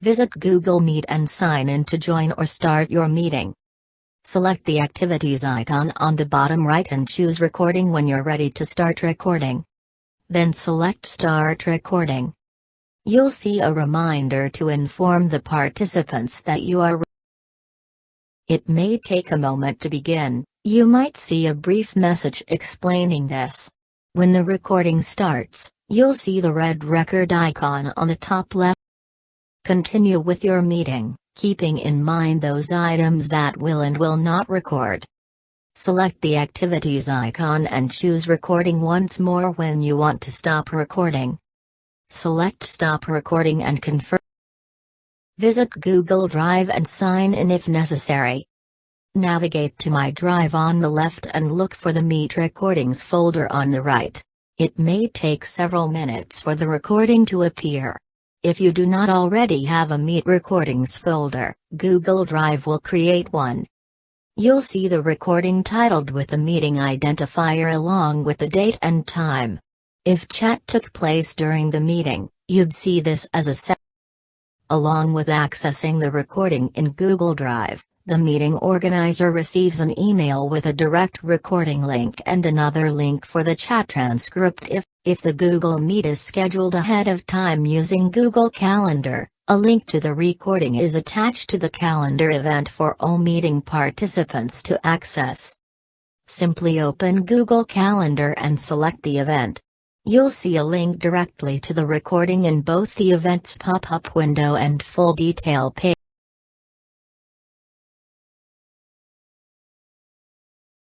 Visit Google Meet and sign in to join or start your meeting. Select the activities icon on the bottom right and choose recording when you're ready to start recording. Then select Start Recording. You'll see a reminder to inform the participants that you are. It may take a moment to begin. You might see a brief message explaining this. When the recording starts, you'll see the red record icon on the top left. Continue with your meeting, keeping in mind those items that will and will not record. Select the activities icon and choose recording once more when you want to stop recording. Select Stop Recording and confirm. Visit Google Drive and sign in if necessary. Navigate to My Drive on the left and look for the Meet Recordings folder on the right. It may take several minutes for the recording to appear. If you do not already have a Meet Recordings folder, Google Drive will create one. You'll see the recording titled with the meeting identifier along with the date and time. If chat took place during the meeting, you'd see this as a set. Along with accessing the recording in Google Drive, the meeting organizer receives an email with a direct recording link and another link for the chat transcript if the Google Meet is scheduled ahead of time using Google Calendar. A link to the recording is attached to the calendar event for all meeting participants to access. Simply open Google Calendar and select the event. You'll see a link directly to the recording in both the event's pop-up window and full detail page.